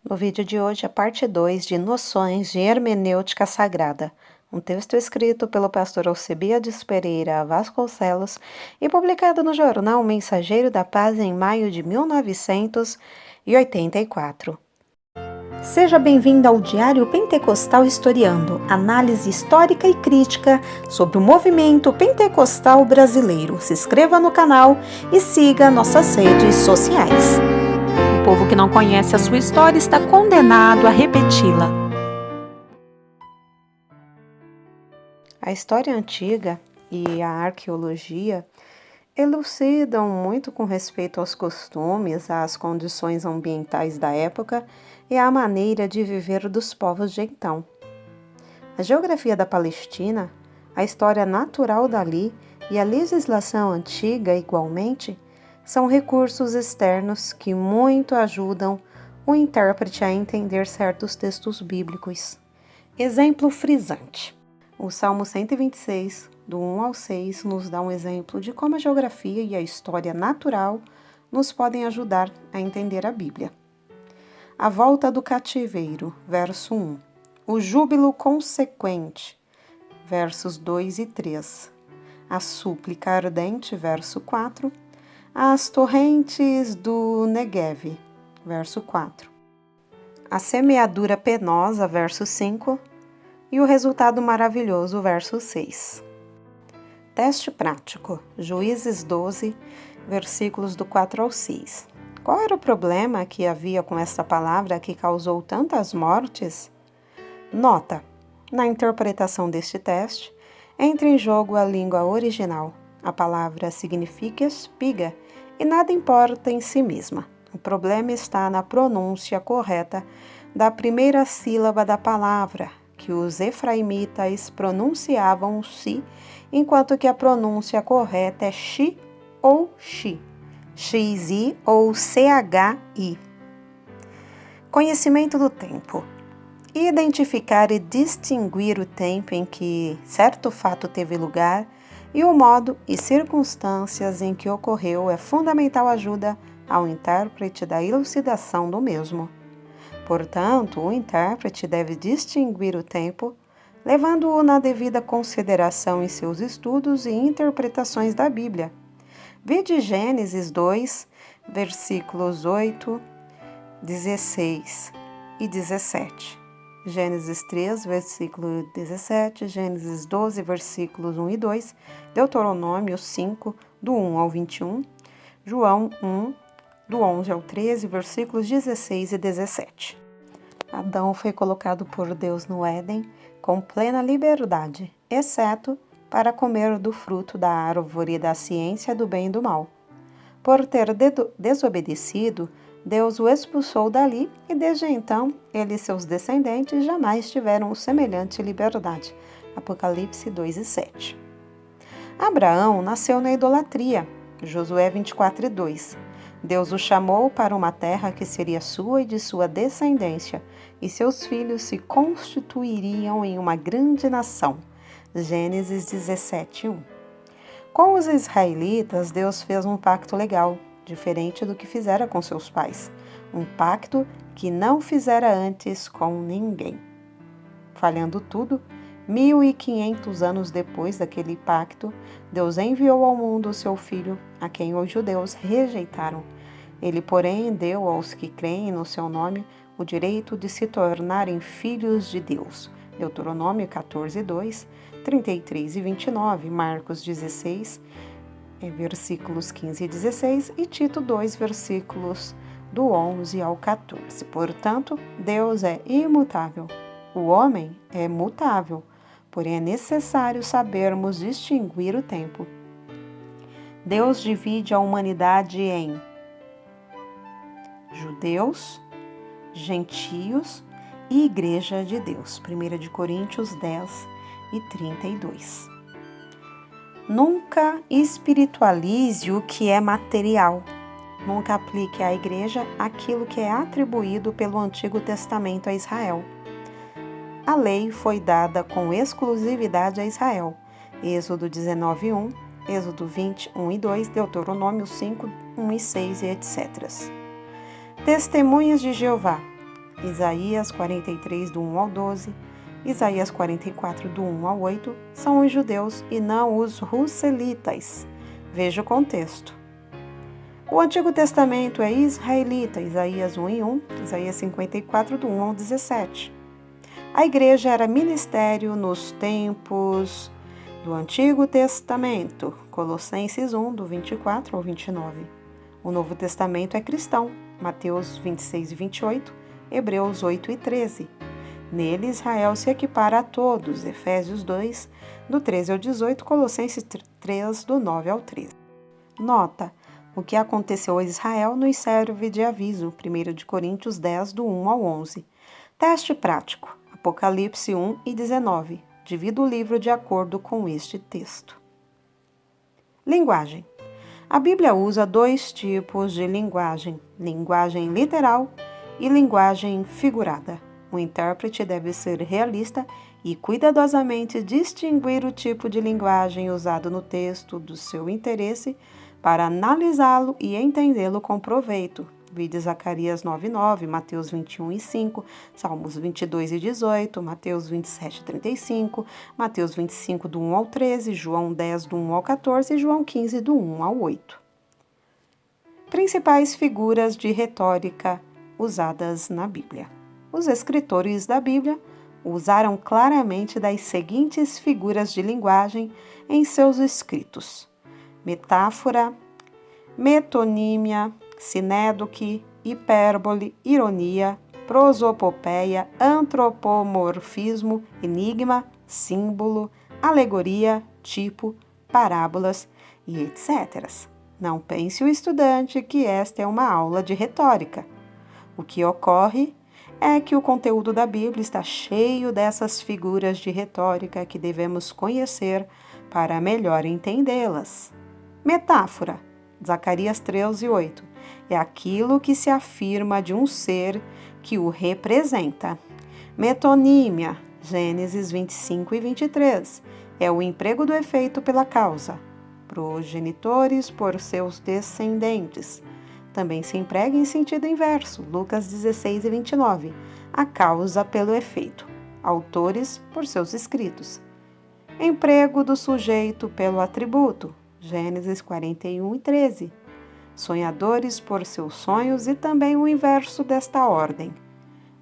No vídeo de hoje, a parte 2 de Noções de Hermenêutica Sagrada, um texto escrito pelo pastor Alcebiades Pereira Vasconcelos e publicado no jornal Mensageiro da Paz em maio de 1984. Seja bem-vindo ao Diário Pentecostal Historiando, análise histórica e crítica sobre o movimento pentecostal brasileiro. Se inscreva no canal e siga nossas redes sociais. O povo que não conhece a sua história está condenado a repeti-la. A história antiga e a arqueologia elucidam muito com respeito aos costumes, às condições ambientais da época e à maneira de viver dos povos de então. A geografia da Palestina, a história natural dali e a legislação antiga, igualmente, são recursos externos que muito ajudam o intérprete a entender certos textos bíblicos. Exemplo frisante. O Salmo 126, do 1 ao 6, nos dá um exemplo de como a geografia e a história natural nos podem ajudar a entender a Bíblia. A volta do cativeiro, verso 1. O júbilo consequente, versos 2 e 3. A súplica ardente, verso 4. As torrentes do Negueve, verso 4. A semeadura penosa, verso 5. E o resultado maravilhoso, verso 6. Teste prático, Juízes 12, versículos do 4 ao 6. Qual era o problema que havia com esta palavra que causou tantas mortes? Nota, na interpretação deste teste, entra em jogo a língua original. A palavra significa espiga e nada importa em si mesma. O problema está na pronúncia correta da primeira sílaba da palavra, que os efraimitas pronunciavam si, enquanto que a pronúncia correta é chi ou xi, xi ou chi. Conhecimento do tempo. Identificar e distinguir o tempo em que certo fato teve lugar e o modo e circunstâncias em que ocorreu é fundamental ajuda ao intérprete da elucidação do mesmo. Portanto, o intérprete deve distinguir o tempo, levando-o na devida consideração em seus estudos e interpretações da Bíblia. Vede Gênesis 2, versículos 8, 16 e 17. Gênesis 3, versículo 17, Gênesis 12, versículos 1 e 2, Deuteronômio 5, do 1 ao 21, João 1, do 11 ao 13, versículos 16 e 17. Adão foi colocado por Deus no Éden com plena liberdade, exceto para comer do fruto da árvore da ciência do bem e do mal. Por ter desobedecido, Deus o expulsou dali e desde então ele e seus descendentes jamais tiveram semelhante liberdade. Apocalipse 2 e 7. Abraão nasceu na idolatria. Josué 24 e 2. Deus o chamou para uma terra que seria sua e de sua descendência, e seus filhos se constituiriam em uma grande nação. Gênesis 17, 1. Com os israelitas, Deus fez um pacto legal, diferente do que fizera com seus pais, um pacto que não fizera antes com ninguém. Falhando tudo, 1500 anos depois daquele pacto, Deus enviou ao mundo o seu Filho, a quem os judeus rejeitaram. Ele, porém, deu aos que creem no seu nome o direito de se tornarem filhos de Deus. Deuteronômio 14, 2, 33 e 29, Marcos 16, versículos 15 e 16, e Tito 2, versículos do 11 ao 14. Portanto, Deus é imutável. O homem é mutável, porém é necessário sabermos distinguir o tempo. Deus divide a humanidade em judeus, gentios e Igreja de Deus. 1 Coríntios 10 e 32. Nunca espiritualize o que é material. Nunca aplique à igreja aquilo que é atribuído pelo Antigo Testamento a Israel. A lei foi dada com exclusividade a Israel. Êxodo 19, 1, Êxodo 20, 1 e 2, Deuteronômio 5, 1 e 6 e etc. Testemunhas de Jeová. Isaías 43, do 1 ao 12, Isaías 44, do 1 ao 8, são os judeus e não os russelitas. Veja o contexto. O Antigo Testamento é israelita, Isaías 1 e 1, Isaías 54, do 1 ao 17. A igreja era ministério nos tempos do Antigo Testamento, Colossenses 1, do 24 ao 29. O Novo Testamento é cristão, Mateus 26 e 28, Hebreus 8 e 13. Nele, Israel se equipara a todos, Efésios 2, do 13 ao 18, Colossenses 3, do 9 ao 13. Nota: o que aconteceu a Israel nos serve de aviso, 1 Coríntios 10, do 1 ao 11. Teste prático, Apocalipse 1 e 19. Divida o livro de acordo com este texto. Linguagem. A Bíblia usa dois tipos de linguagem literal e linguagem figurada. O intérprete deve ser realista e cuidadosamente distinguir o tipo de linguagem usado no texto do seu interesse para analisá-lo e entendê-lo com proveito. Vide Zacarias 9:9, Mateus 21 e 5, Salmos 22 e 18, Mateus 27 e 35, Mateus 25 do 1 ao 13, João 10 do 1 ao 14 e João 15 do 1 ao 8. Principais figuras de retórica usadas na Bíblia. Os escritores da Bíblia usaram claramente das seguintes figuras de linguagem em seus escritos: metáfora, metonímia, sinédoque, hipérbole, ironia, prosopopeia, antropomorfismo, enigma, símbolo, alegoria, tipo, parábolas e etc. Não pense o estudante que esta é uma aula de retórica. O que ocorre é que o conteúdo da Bíblia está cheio dessas figuras de retórica que devemos conhecer para melhor entendê-las. Metáfora, Zacarias 13, 8. É aquilo que se afirma de um ser que o representa. Metonímia, Gênesis 25 e 23. É o emprego do efeito pela causa. Progenitores por seus descendentes. Também se emprega em sentido inverso, Lucas 16 e 29. A causa pelo efeito. Autores por seus escritos. Emprego do sujeito pelo atributo, Gênesis 41 e 13. Sonhadores por seus sonhos e também o inverso desta ordem.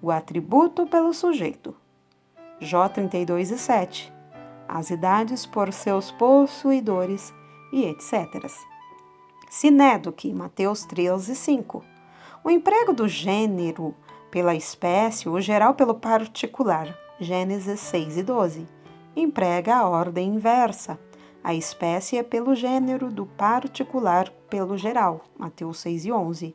O atributo pelo sujeito. Jó 32 e 7. As idades por seus possuidores e etc. Sinédoque, Mateus 13 e 5. O emprego do gênero pela espécie, o geral pelo particular, Gênesis 6 e 12. Emprega a ordem inversa. A espécie é pelo gênero, do particular pelo geral, Mateus 6 e 11.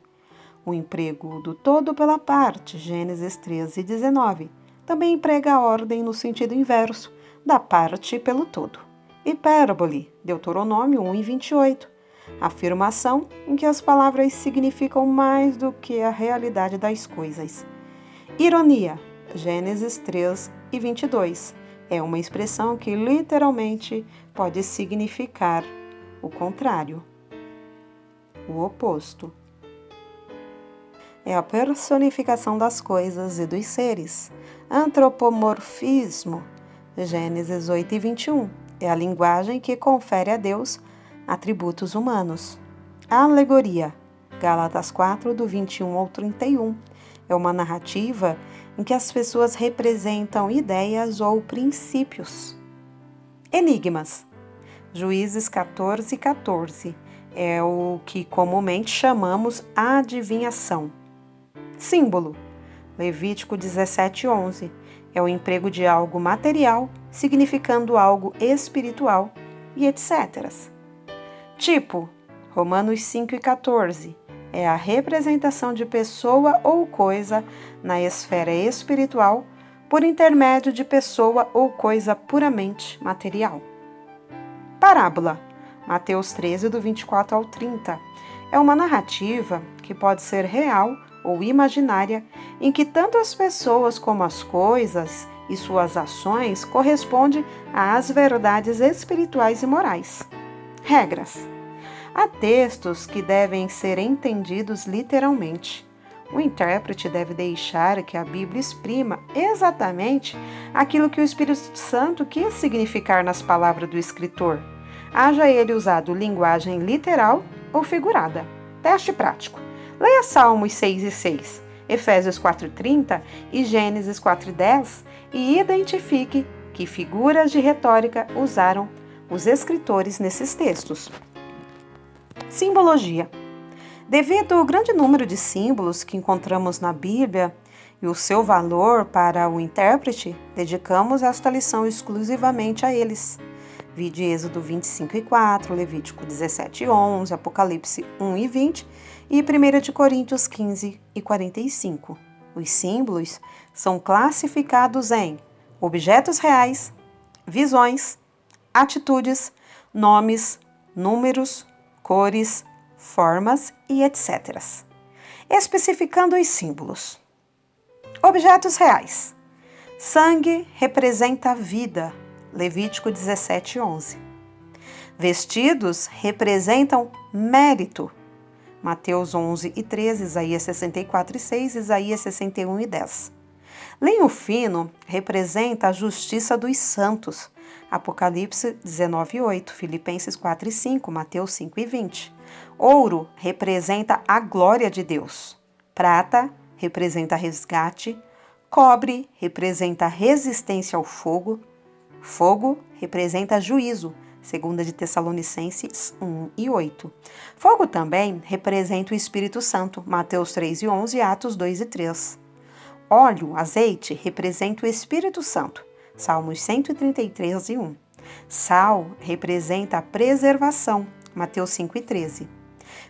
O emprego do todo pela parte, Gênesis 13 e 19. Também emprega a ordem no sentido inverso, da parte pelo todo. Hipérbole, Deuteronômio 1 e 28. Afirmação em que as palavras significam mais do que a realidade das coisas. Ironia, Gênesis 3 e 22. É uma expressão que literalmente pode significar o contrário, o oposto. É a personificação das coisas e dos seres. Antropomorfismo, Gênesis 8 e 21. É a linguagem que confere a Deus atributos humanos. Alegoria, Gálatas 4, do 21 ao 31. É uma narrativa em que as pessoas representam ideias ou princípios. Enigmas, Juízes 14 e 14. É o que comumente chamamos adivinhação. Símbolo, Levítico 17 e 11. É o emprego de algo material, significando algo espiritual e etc. Tipo, Romanos 5 e 14. É a representação de pessoa ou coisa na esfera espiritual por intermédio de pessoa ou coisa puramente material. Parábola, Mateus 13, do 24 ao 30. É uma narrativa que pode ser real ou imaginária, em que tanto as pessoas como as coisas e suas ações correspondem às verdades espirituais e morais. Regras. Há textos que devem ser entendidos literalmente. O intérprete deve deixar que a Bíblia exprima exatamente aquilo que o Espírito Santo quis significar nas palavras do escritor, haja ele usado linguagem literal ou figurada. Teste prático. Leia Salmos 6:6, Efésios 4:30 e Gênesis 4:10 e identifique que figuras de retórica usaram os escritores nesses textos. Simbologia. Devido ao grande número de símbolos que encontramos na Bíblia e o seu valor para o intérprete, dedicamos esta lição exclusivamente a eles. Vide Êxodo 25:4, Levítico 17:11, Apocalipse 1:20 e 1 Coríntios 15:45. Os símbolos são classificados em objetos reais, visões, atitudes, nomes, números, cores, formas e etc. Especificando os símbolos. Objetos reais. Sangue representa a vida. Levítico 17:11. Vestidos representam mérito. Mateus 11:13, Isaías 64:6, Isaías 61:10. Linho fino representa a justiça dos santos. Apocalipse 19:8, Filipenses 4:5, Mateus 5:20. Ouro representa a glória de Deus. Prata representa resgate. Cobre representa resistência ao fogo. Fogo representa juízo. 2 de Tessalonicenses 1:8. Fogo também representa o Espírito Santo. Mateus 3:11 e Atos 2:3. Óleo, azeite, representa o Espírito Santo. Salmos 133:1. Sal representa a preservação. Mateus 5:13.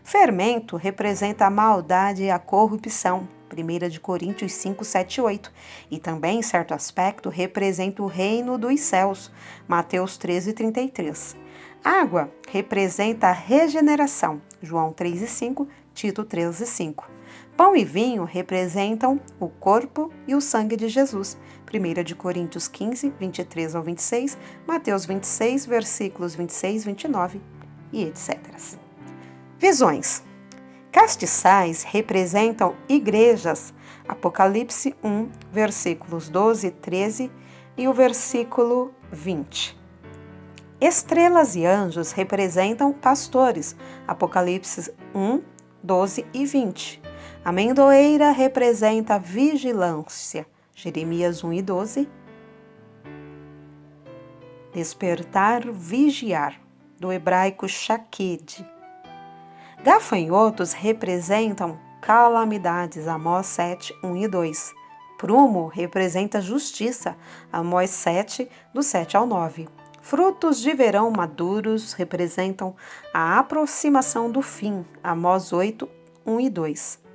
Fermento representa a maldade e a corrupção. 1 de Coríntios 5, 7 e 8. E também, em certo aspecto, representa o reino dos céus. Mateus 13:33. Água representa a regeneração. João 3:5, Tito 13:5. Pão e vinho representam o corpo e o sangue de Jesus. 1 de Coríntios 15, 23 ao 26, Mateus 26, versículos 26, 29 e etc. Visões. Castiçais representam igrejas. Apocalipse 1, versículos 12 e 13 e o versículo 20. Estrelas e anjos representam pastores. Apocalipse 1, 12 e 20. Amendoeira representa vigilância. Jeremias 1 e 12. Despertar, vigiar. Do hebraico shaked. Gafanhotos representam calamidades. Amós 7, 1 e 2. Prumo representa justiça. Amós 7, do 7 ao 9. Frutos de verão maduros representam a aproximação do fim. Amós 8, 1 e 2.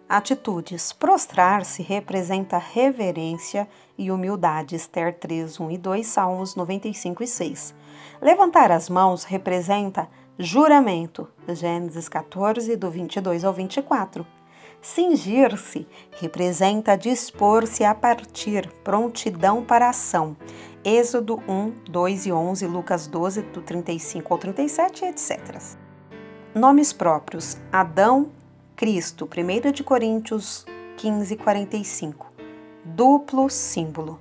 Atitudes. Prostrar-se representa reverência e humildade. Esther 3, 1 e 2, Salmos 95 e 6. Levantar as mãos representa juramento. Gênesis 14, do 22 ao 24. Cingir-se representa dispor-se a partir, prontidão para a ação. Êxodo 1, 2 e 11, Lucas 12, do 35 ao 37, etc. Nomes próprios. Adão, Cristo, 1 de Coríntios 15, 45. Duplo símbolo.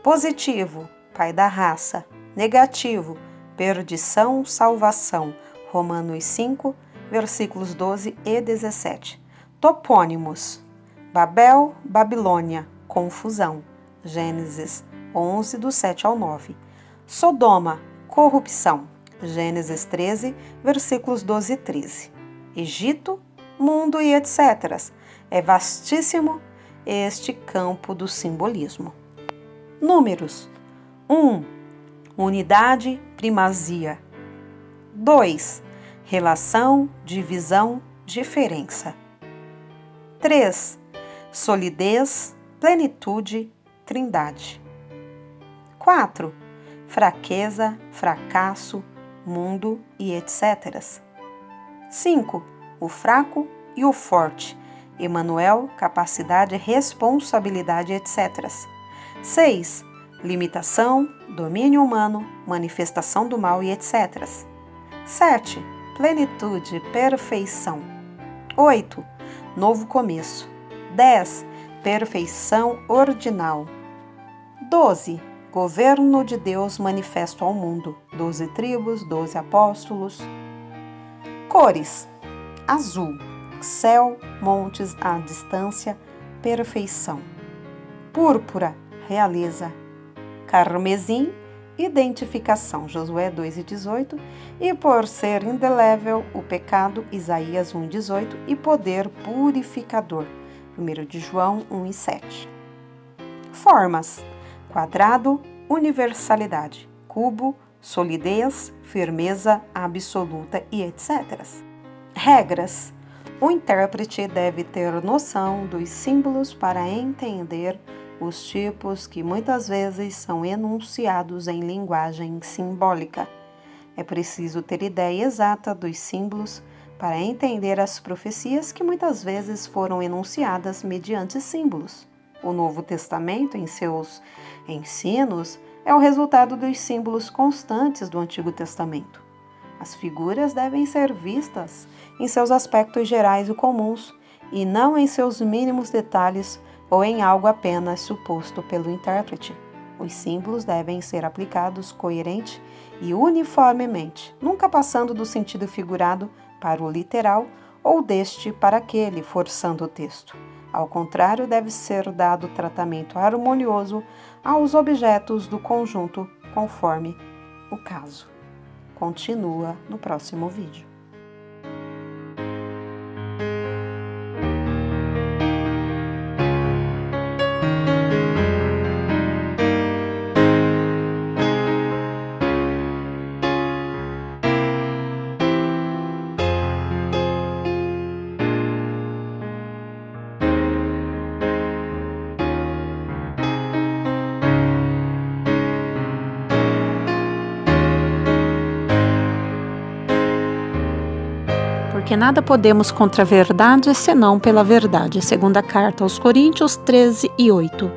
Positivo, pai da raça. Negativo, perdição, salvação. Romanos 5, versículos 12 e 17. Topônimos. Babel, Babilônia, confusão. Gênesis 11, do 7 ao 9. Sodoma, corrupção. Gênesis 13, versículos 12 e 13. Egito, mundo e etc. É vastíssimo este campo do simbolismo. Números. 1. Unidade, primazia. 2. Relação, divisão, diferença. 3. Solidez, plenitude, trindade. 4. Fraqueza, fracasso, mundo e etc. 5. O fraco e o forte. Emanuel, capacidade, responsabilidade, etc. 6. Limitação, domínio humano, manifestação do mal e etc. 7. Plenitude, perfeição. 8. novo começo. 10. Perfeição ordinal. 12. Governo de Deus manifesto ao mundo. 12 tribos, 12 apóstolos. Cores: azul, céu, montes à distância, perfeição. Púrpura, realeza. Carmesim, identificação, Josué 2:18, e por ser indelével o pecado, Isaías 1:18, e poder purificador, 1 de João 1:7. Formas: quadrado, universalidade, cubo, solidez, firmeza absoluta e etc. Regras: o intérprete deve ter noção dos símbolos para entender os tipos que muitas vezes são enunciados em linguagem simbólica. É preciso ter ideia exata dos símbolos para entender as profecias que muitas vezes foram enunciadas mediante símbolos. O Novo Testamento, em seus ensinos, é o resultado dos símbolos constantes do Antigo Testamento. As figuras devem ser vistas em seus aspectos gerais e comuns, e não em seus mínimos detalhes ou em algo apenas suposto pelo intérprete. Os símbolos devem ser aplicados coerente e uniformemente, nunca passando do sentido figurado para o literal ou deste para aquele, forçando o texto. Ao contrário, deve ser dado tratamento harmonioso aos objetos do conjunto, conforme o caso. Continua no próximo vídeo. Porque nada podemos contra a verdade, senão pela verdade. Segunda carta aos Coríntios 13:8.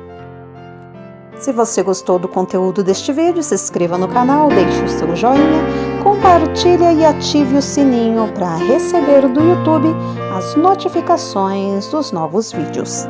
Se você gostou do conteúdo deste vídeo, se inscreva no canal, deixe o seu joinha, compartilhe e ative o sininho para receber do YouTube as notificações dos novos vídeos.